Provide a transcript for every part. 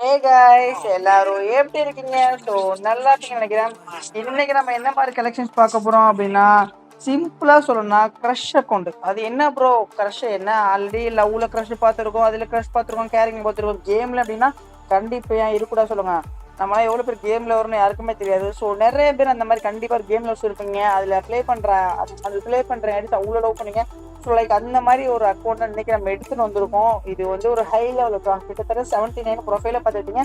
Hey guys எல்லாரும் எப்படி இருக்கீங்க? ஸோ நல்லா இருக்கீங்கன்னு நினைக்கிறேன். இன்னைக்கு நம்ம என்ன மாதிரி கலெக்ஷன்ஸ் பார்க்க போறோம் அப்படின்னா, சிம்பிளா சொல்லணும்னா க்ரஷ் அக்கௌண்ட். அது என்ன ப்ரோ க்ரஷ் என்ன? ஆல்ரெடி லவ்ல க்ரஷ் பார்த்துருக்கோம், அதில் க்ரஷ் பார்த்துருக்கோம், கேரிங் பார்த்துருக்கோம். கேம்ல அப்படின்னா கண்டிப்பா ஏன் இருக்கக்கூடாது சொல்லுங்க. நம்மளாம் எவ்வளோ பேர் கேம்ல வரும்னு யாருக்குமே தெரியாது. ஸோ நிறைய பேர் அந்த மாதிரி கண்டிப்பாக ஒரு கேம்ல இருப்பீங்க. அதில் ப்ளே பண்ற எடுத்து அவ்வளோ லவ் பண்ணீங்க. ஸோ லைக் அந்த மாதிரி ஒரு அக்கௌண்ட் இன்னைக்கு நம்ம எடுத்துட்டு வந்திருக்கோம். இது வந்து ஒரு ஹை லெவல் கிட்டத்தட்ட 79 ப்ரொஃபைல பார்த்துட்டீங்க.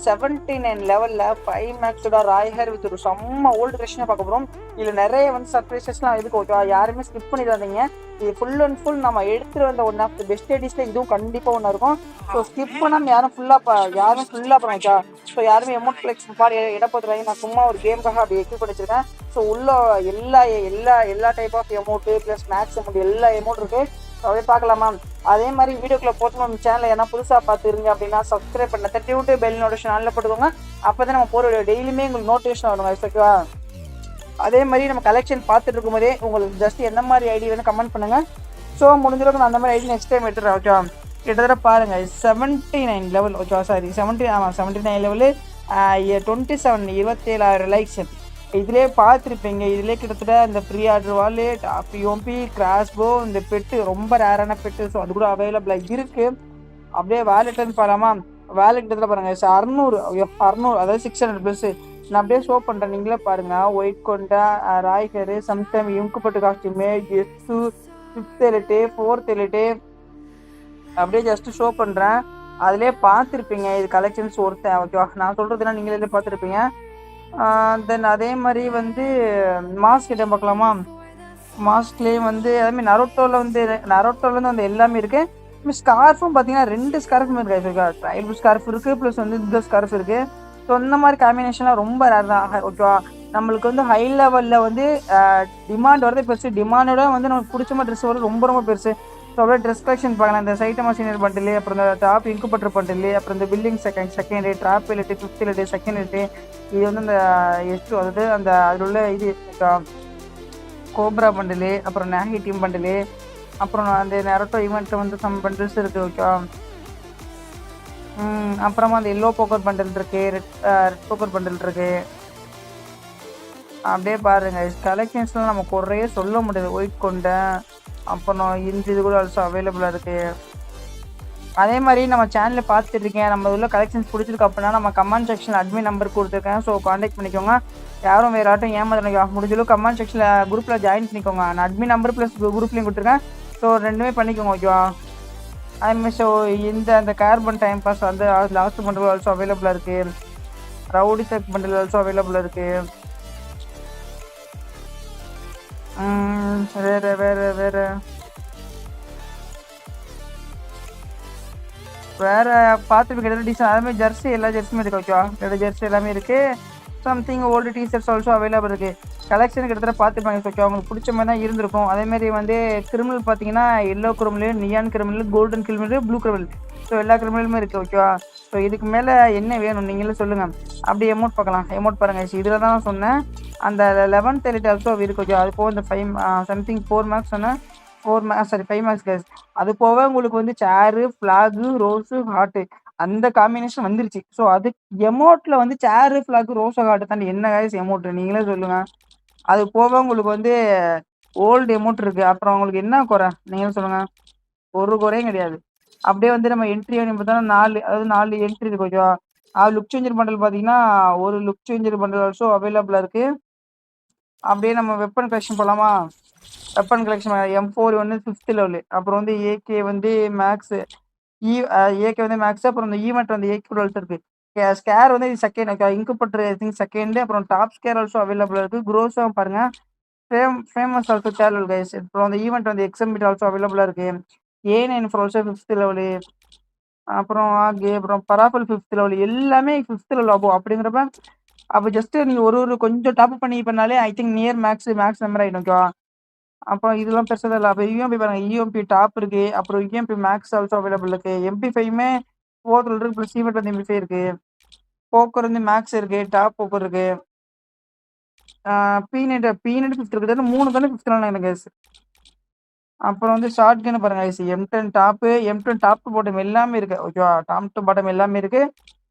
79 லெவல்ல 5 மேக்ஸோட ராய்ஹர் வித் ஒரு செம்ம ஓல்டு கிருஷ்ணா பார்க்க போகிறோம். இதில் நிறைய வந்து சர்ப்ரைசஸ்லாம் இருக்கு. ஓகே, யாருமே ஸ்கிப் பண்ணிடாதீங்க. இது ஃபுல் அண்ட் ஃபுல் நம்ம எடுத்துட்டு வந்த ஒன் ஆஃப் த பெஸ்ட் எடிஸ்ல இதுவும் கண்டிப்பாக ஒன்று இருக்கும். ஸோ ஸ்கிப் பண்ணாமல் யாரும் ஃபுல்லாக பண்ணுங்க. ஸோ யாருமே எமௌண்ட் ஃபிளெக்ஸ் பாடி இடப்போத்துறாங்க. நான் சும்மா ஒரு கேமுக்காக அப்படி எக்யூப் பண்ணிச்சிருக்கேன். ஸோ உள்ள எல்லா எல்லா எல்லா type of amount plus max amount எல்லா எமௌண்ட் இருக்கு. அப்படியே பார்க்கலாமா? அதே மாதிரி வீடியோக்குள்ள போட்டு நம்ம சேனல் ஏன்னா புதுசாக பார்த்துருங்க அப்படின்னா சப்ஸ்கிரைப் பண்ண தட்டி விட்டு பெல் நோட்டிஃபிகேஷன் ஆன்ல போட்டுக்கோங்க. அப்போ தான் நம்ம போகிற டெய்லியுமே உங்களுக்கு நோட்டிஃபிகேஷன் வருங்க. ஓகேவா? அதே மாதிரி நம்ம கலெக்ஷன் பார்த்துட்டு இருக்கும்போதே உங்களுக்கு ஜஸ்ட் எந்த மாதிரி ஐடி வேணும் கமெண்ட் பண்ணுங்க. ஸோ முடிஞ்சளவுக்கு நான் அந்த மாதிரி ஐடி நெக்ஸ்ட் டைம் எடுத்துறேன். ஓகேவா? கிட்டத்தட்ட பாருங்க 79 லெவல். ஓகேவா? Sorry 79 level 27 27,000 likes. இதிலே பார்த்துருப்பீங்க. இதிலே கிட்டத்தட்ட இந்த ஃப்ரீ ஆர்டர் வாலெட், பிஓம்பி, கிராஸ்போ, இந்த பெட்டு ரொம்ப ரேரான பெட்டு. ஸோ அது கூட அவைலபிளாக இருக்கு. அப்படியே வேலெட்னு பாராமா? வேலெட் இடத்துல பாருங்க 600 600 அதாவது 600 ப்ளஸ். நான் அப்படியே ஷோ பண்ணுறேன், நீங்களே பாருங்க. ஒயிட் கொண்டா, ராய்கரு, சம்டைம் இங்குப்பட்டு காஸ்டியூமு, எஸ்ஸு, 5th எலிட்டு, 4th எலிட்டு அப்படியே ஜஸ்ட் ஷோ பண்ணுறேன். அதிலே பார்த்துருப்பீங்க இது கலெக்ஷன்ஸ் ஒருத்தன். ஓகேவா? நான் சொல்கிறதுனா நீங்களே பார்த்துருப்பீங்க. தென் அதே மாதிரி வந்து மாஸ்க் கிட்ட பார்க்கலாமா? மாஸ்க்லேயே வந்து அதேமாதிரி நரோட்டோவில் வந்து எல்லாமே இருக்குது. ஸ்கார்ஃபும் பார்த்தீங்கன்னா 2 ஸ்கார்ஃபும் இருக்குது. ட்ரைபல் ஸ்கார்ஃப் இருக்குது, ப்ளஸ் வந்து இந்த ஸ்கார்ஃப் இருக்குது. ஸோ இந்த மாதிரி காம்பினேஷன்லாம் ரொம்ப ரேர் தான். ஓகேவா? நம்மளுக்கு வந்து ஹை லெவலில் வந்து டிமாண்ட் வரது பெருசு. டிமாண்டோட வந்து நமக்கு பிடிச்ச மாதிரி ட்ரெஸ் வரது ரொம்ப ரொம்ப பெருசு. ஸோ அப்படியே ட்ரெஸ் கலெக்ஷன் பார்க்கலாம். இந்த சைட்டமா சீனியர் பண்டில், அப்புறம் இந்த டாப் இன்குபட்டர் பண்டில், அப்புறம் இந்த building second drop எலிட்டு, 5th எலிட்டு, second எலிட்டு. இது வந்து இந்த எஸ்டு அதாவது அந்த அதில் உள்ள இது கோப்ரா பண்டிலு, அப்புறம் நேகி டீம் பண்டிலு, அப்புறம் அந்த நெரட்டோ ஈவெண்ட்டில் வந்து சம் பண்டில்ஸ் இருக்குது. ஓகேவா? அப்புறமா அந்த எல்லோ போக்கர் பண்டில் இருக்குது, ரெட் போக்கர் பண்டில் இருக்குது. அப்படியே பாருங்க கலெக்ஷன்ஸ்லாம் நம்ம குறைய சொல்ல முடியாது. ஒயிட் கொண்டை, அப்புறம் இந்த இது கூட ஆல்சோ அவைலபிளாக இருக்குது. அதே மாதிரி நம்ம சேனலில் பார்த்துட்ருக்கேன், நம்ம உள்ள கலெக்ஷன்ஸ் பிடிச்சிருக்கு அப்படின்னா நம்ம கமெண்ட் செக்ஷனில் அட்மின் நம்பர் கொடுத்துருக்கேன். ஸோ காண்டாக்ட் பண்ணிக்கோங்க. யாரும் வேறு ஆட்டும் ஏமாத்தினோம் முடிஞ்சளவு கமெண்ட் செக்ஷனில் குரூப்பில் ஜாயின் பண்ணிக்கோங்க. நான் அட்மின் நம்பர் ப்ளஸ் குரூப்லேயும் கொடுத்துருக்கேன். ஸோ ரெண்டுமே பண்ணிக்கோங்க. ஓகேவா? அதேமாதிரி ஸோ அந்த கார்பன் டைம் பாஸ் வந்து லாஸ்ட் பண்டில் ஆல்சோ அவைலபிளாக இருக்குது. ரவுடி செக் பண்டில் ஆல்சோ அவைலபிளாக இருக்குது. வேறு பார்த்து கிட்டத்தட்ட டீசன். அதேமாதிரி ஜெர்சி எல்லா ஜெர்சியுமே இருக்குது. ஓகேவா? ரெண்டு ஜெர்சி எல்லாமே இருக்குது. Something old T-shirts also available இருக்குது. கலெக்ஷன் கிட்டத்தட்ட பார்த்துப்பாங்க. ஓகே, அவங்களுக்கு பிடிச்ச மாதிரி தான் இருந்திருக்கும். அதேமாதிரி வந்து கிரிமினல் பார்த்தீங்கன்னா yellow criminal, neon criminal, golden criminal, blue criminal. So எல்லா கிரிமினலுமே இருக்குது. ஓகேவா? ஸோ இதுக்கு மேலே என்ன வேணும் நீங்களே சொல்லுங்கள். அப்படி எமௌண்ட் பார்க்கலாம். எமௌண்ட் பாருங்கள். இதில் தான் சொன்னேன் அந்த 11th எலிட் ஆல்சோ இருக்குது. ஓகே, அது போக இந்த 5 சம்திங் 4 மார்க்ஸ் சொன்னேன். 5 மார்க்ஸ் கேஸ். அது போக உங்களுக்கு வந்து சேரு, ஃப்ளாகு, ரோஸு, ஹார்ட்டு அந்த காம்பினேஷன் வந்துருச்சு. ஸோ அது எமௌண்ட்டில் வந்து சேரு, ஃப்ளாகு, ரோஸு, ஹார்ட்டு தாண்டி என்ன காய்ஸ் எமௌண்ட்டு நீங்களே சொல்லுங்கள். அது போக உங்களுக்கு வந்து ஓல்டு எமௌண்ட் இருக்குது. அப்புறம் உங்களுக்கு என்ன குறை நீங்களே சொல்லுங்கள். ஒரு குறையும் கிடையாது. அப்படியே வந்து நம்ம என்ட்ரி பார்த்தோம்னா 4 என்ட்ரி இருக்கு. ஓகேவா? லுக் சேஞ்சர் பண்டல் பார்த்தீங்கன்னா ஒரு லுக் சேஞ்சர் பண்டல் ஆல்சோ அவைலபிளாக இருக்குது. அப்படியே நம்ம வெப்பன் கலெக்ஷன் போகலாமா? வெப்பன் கலெக்ஷன் M4 வந்து 5th லெவலு, அப்புறம் வந்து ஏகே வந்து மேக்ஸு, ஏகே வந்து மேக்ஸு, அப்புறம் இந்த ஈவெண்ட் வந்து ஏகே ஆல்சோ இருக்குது. ஸ்கேர் வந்து இது செகண்ட், இன்குபட்டர் திங் செகண்டு, அப்புறம் டாப் ஸ்கேர் ஆல்சோ அவைலபிளாக இருக்குது. க்ரோஸும் பாருங்கள் ஃபேமஸ் ஆல்சோ சேனல் கைஸ். அப்புறம் அந்த ஈவெண்ட் வந்து எக்ஸம்பிட் ஆல்சோ அவைலபிளாக இருக்குது. A9 ஆல்சோ 5th லெவலு, அப்புறம் அப்புறம் பராஃபல் 5th லெவலு, எல்லாமே 5th லெவல் ஆகும். அப்படிங்கிறப்ப அப்போ ஜஸ்ட்டு நீங்கள் ஒரு கொஞ்சம் டாப் பண்ணி பண்ணாலே I think near max number ஆகிடும். ஓகேவா? அப்புறம் இதெல்லாம் பெருசாக இல்லை. அப்போ யூஎம்பி பாருங்கள். யூஎம்பி டாப் இருக்குது. அப்புறம் யூஎம்பி மேக்ஸ் ஆல்சோ அவைலபிள் இருக்குது. MP5மே 4th இருக்குது. ப்ளஸ் ஈவெண்ட் வந்து MP5 இருக்குது. போக்கர் வந்து மேக்ஸ் இருக்குது. டாப் போக்கர் இருக்குது. P9 5th இருக்குது. 3 தானே 5th லெவல் எனக்கு கேஸ். அப்புறம் வந்து ஷார்ட் கன்னு பாருங்கள். M10 top, M10 top to bottom எல்லாமே இருக்குது. ஓகேவா? டாப் டு பாட்டம் எல்லாமே இருக்குது.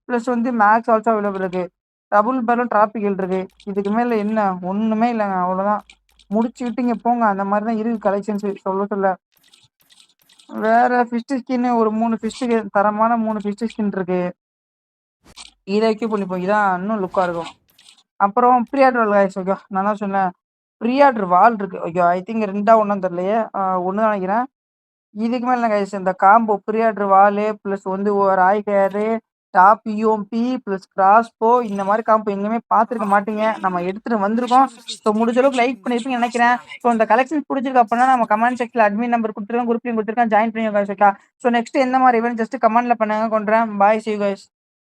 ப்ளஸ் வந்து மேக்ஸ் ஆல்சோ அவைலபிள் இருக்கு. டபுள் பேரல் டிராபிக்கல் இருக்கு. இதுக்கு மேல என்ன? ஒண்ணுமே இல்லங்க. அவ்வளோதான். முடிச்சுக்கிட்டீங்க போங்க. அந்த மாரி தான் இருக்கு கலெக்ஷன்ஸ் சொல்ல சொல்ல. வேற ஃபிஸ்ட் ஸ்கின் ஒரு 3 ஃபிஸ்ட்க்கு தரமான 3 ஃபிஸ்ட் ஸ்கின் இருக்கு. இத எக்யூப் பண்ணிப்போம். இதான் இன்னும் லுக்கா இருக்கும். அப்புறம் ப்ரீ ஆர்டர் காய்ஸ் ஓகே. நான் தான் சொன்னேன். ப்ரீ ஆர்டர் வால் இருக்கு. ஓகே. ஐ திங்க் 2ஆ 1ஆன்னு தெரியலையே. 1 தான் நெனைக்கிறேன். இதுக்கு மேல என்ன கைஸ் இந்த combo pre order value plus வந்து ஒரு ராய் ஹேரு டாப் யூஎம்பி பிளஸ் கிராஸ்போ இந்த மாதிரி காம்போ எங்கேயுமே பார்த்துருக்க மாட்டீங்க. நம்ம எடுத்துட்டு வந்திருக்கோம். ஸோ முடிஞ்ச அளவுக்கு லைக் பண்ணிருப்பீங்கன்னு நினைக்கிறேன். ஸோ இந்த கலெக்ஷன் பிடிச்சிருக்கு அப்படின்னா நம்ம கமெண்ட் செக்ஷன்ல அட்மின் நம்பர் கொடுத்துருக்கோம், குரூப்லையும் கொடுத்துருக்கேன், ஜாயின் பண்ணி ஸோ நெக்ஸ்ட் எந்த மாதிரி இவன் ஜஸ்ட் கமெண்ட்ல பண்ணுங்க. கொண்டுறேன். பாய், see you guys.